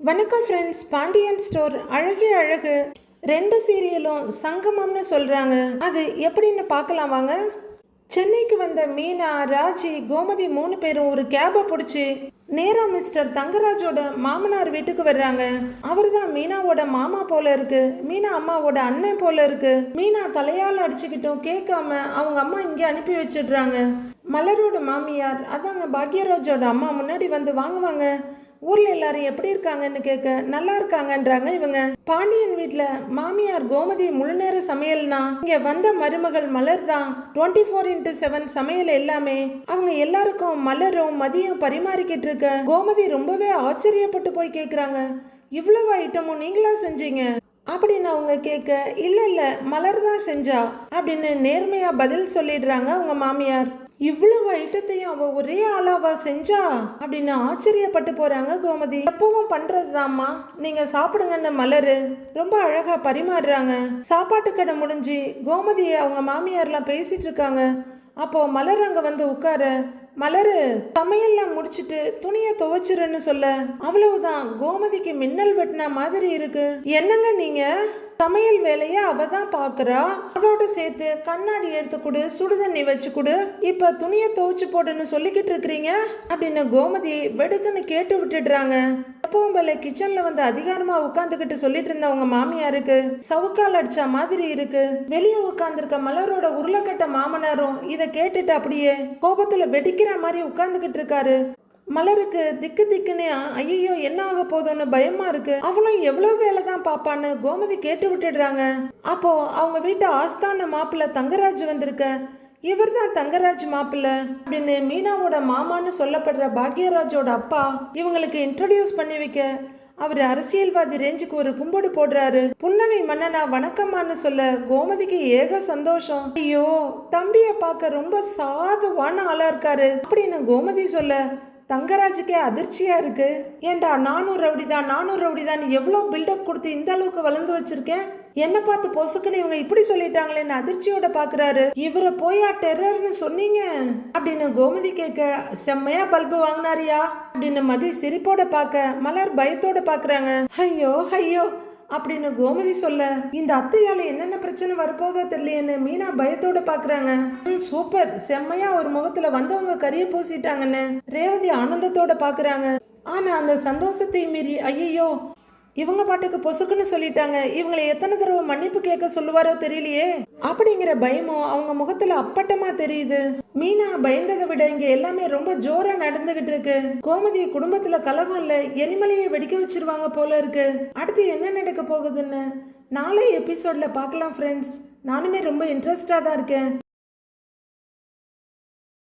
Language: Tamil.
வணக்கம் ஃப்ரெண்ட்ஸ். பாண்டியன் ஸ்டோர் அழகே அழகு 2 சீரியலும் சங்கமம்னு சொல்கிறாங்க. அது எப்படின்னு பார்க்கலாம் வாங்க. சென்னைக்கு வந்த மீனா, ராஜி, கோமதி 3 பேரும் ஒரு கேபை பிடிச்சி நேரா மிஸ்டர் தங்கராஜோட மாமனார் வீட்டுக்கு வர்றாங்க. அவர் தான் மீனாவோட மாமா போல இருக்கு. மீனா அம்மாவோட அண்ணன் போல இருக்கு. மீனா தலையால் அடிச்சுக்கிட்டும் கேட்காம அவங்க அம்மா இங்கே அனுப்பி வச்சிடுறாங்க. மலரோட மாமியார், அதாங்க பாக்யராஜோட அம்மா, முன்னாடி வந்து வாங்குவாங்க, ஊர்ல எல்லாரும் எப்படி இருக்காங்கன்னு கேட்க நல்லா இருக்காங்கன்றாங்க இவங்க. பாண்டியன் வீட்டுல மாமியார் கோமதி முழு நேர சமையல்னா, இங்க வந்த மருமகள் மலர் தான் 24x7 சமையல் எல்லாமே. அவங்க எல்லாருக்கும் மலரும் மதியம் பரிமாறிக்கிட்டு இருக்க கோமதி ரொம்பவே ஆச்சரியப்பட்டு போய் கேக்குறாங்க, இவ்வளவு ஐட்டமும் நீங்களா செஞ்சீங்க அப்படின்னு அவங்க கேட்க, இல்ல இல்ல மலர் தான் செஞ்சா அப்படின்னு நேர்மையா பதில் சொல்லிடுறாங்க அவங்க மாமியார். இவ்வளவு ஐட்டத்தையும் அவ ஒரே ஆளாவா செஞ்சா அப்படின்னு ஆச்சரியப்பட்டு போறாங்க கோமதி. எப்பவும் பண்றதுதாம்மா, நீங்க சாப்பிடுங்கன்னு மலரு ரொம்ப அழகா பரிமாறுறாங்க. சாப்பாட்டு கடை முடிஞ்சு கோமதியை அவங்க மாமியார்லாம் பேசிட்டு இருக்காங்க. அப்போ மலர் அங்க வந்து உட்கார, மலரு சமையல்லாம் முடிச்சிட்டு துணியை துவைச்சிருன்னு சொல்ல, அவ்வளவுதான் கோமதிக்கு மின்னல் வெட்டின மாதிரி இருக்கு. என்னங்க நீங்க, சமையல் வேலையை அவ தான் பாக்குறா, அதோட சேர்த்து கண்ணாடி எடுத்து கொடு, சுடுதண்ணி வச்சு கொடு, இப்ப துணியை துவைச்சு போடுன்னு சொல்லிக்கிட்டு இருக்கிறீங்க அப்படின்னு கோமதி வெடுக்குன்னு கேட்டு விட்டுடுறாங்க. எப்பவும் போல கிச்சன்ல வந்து அதிகாரமா உட்காந்துக்கிட்டு சொல்லிட்டு இருந்த அவங்க மாமியாருக்கு சவுக்கால் அடிச்ச மாதிரி இருக்கு. வெளியே உட்கார்ந்துருக்க மலரோட உருளைக்கட்ட மாமனாரும் இதை கேட்டுட்டு அப்படியே கோபத்துல வெடிக்கிற மாதிரி உட்கார்ந்துகிட்டு இருக்காரு. மலருக்கு திக்கு திக்குன்னு ஐயோ என்ன ஆக போதோன்னு பயமா இருக்கு. அவளும் எவ்வளவு வேலை தான் பாப்பான்னு கோமதி கேட்டு விட்டுடுறாங்க. அப்போ அவங்க வீட்டு ஆஸ்தான மாப்பிள்ள தங்கராஜ் வந்திருக்க, இவர் தான் தங்கராஜ் மாப்பிள்ள அப்படின்னு மீனாவோட மாமான்னு சொல்லப்படுற பாக்யராஜோட அப்பா இவங்களுக்கு இன்ட்ரோடியூஸ் பண்ணி வைக்க, அவர் அரசியல்வாதி ரேஞ்சுக்கு ஒரு கும்பிடு போடுறாரு. புன்னகை மன்னனா வணக்கம்மான்னு சொல்ல கோமதிக்கு ஏக சந்தோஷம். ஐயோ தம்பிய பார்க்க ரொம்ப சாதுவான ஆளா இருக்காரு அப்படின்னு கோமதி சொல்ல தங்கராஜுக்கே அதிர்ச்சியா இருக்கு. ஏண்டா நானும் ரவுடிதான் எவ்வளவு பில்டப் கொடுத்து இந்த அளவுக்கு வளர்ந்து வச்சிருக்கேன், என்ன பார்த்து பொசுக்குன்னு இவங்க இப்படி சொல்லிட்டாங்களேன்னு அதிர்ச்சியோட பாக்குறாரு. இவரை போயா டெரர்னு சொன்னீங்க அப்படின்னு கோமதி கேட்க, செம்மையா பல்பு வாங்கினாரியா அப்படின்னு மதி சிரிப்போட பார்க்க மலர் பயத்தோட பாக்குறாங்க. ஐயோ ஐயோ அப்படின்னு கோமதி சொல்ல, இந்த அத்தையால என்னென்ன பிரச்சனை வரப்போதோ தெரியலையேன்னு மீனா பயத்தோட பாக்குறாங்க. சூப்பர், செம்மையா ஒரு முகத்துல வந்தவங்க கரிய பூசிட்டாங்கன்னு ரேவதி ஆனந்தத்தோட பாக்குறாங்க. ஆனா அந்த சந்தோஷத்தை மீறி ஐயோ இவங்க பாட்டுக்கு பொசுக்குன்னு சொல்லிட்டாங்க, இவங்களை எத்தனை தடவை மன்னிப்பு கேட்க சொல்லுவாரோ தெரியலையே அப்படிங்கிற பயமும் அவங்க முகத்துல அப்பட்டமா தெரியுது. மீனா பயந்ததை விட இங்க எல்லாமே ரொம்ப ஜோரா நடந்துகிட்டு இருக்கு. கோமதி குடும்பத்துல கலகம் இல்ல, எரிமலையை வெடிக்க வச்சிருவாங்க போல இருக்கு. அடுத்து என்ன நடக்க போகுதுன்னு நாளை எபிசோட்ல பார்க்கலாம் ஃப்ரெண்ட்ஸ். நானுமே ரொம்ப இன்ட்ரெஸ்டா தான் இருக்கேன்.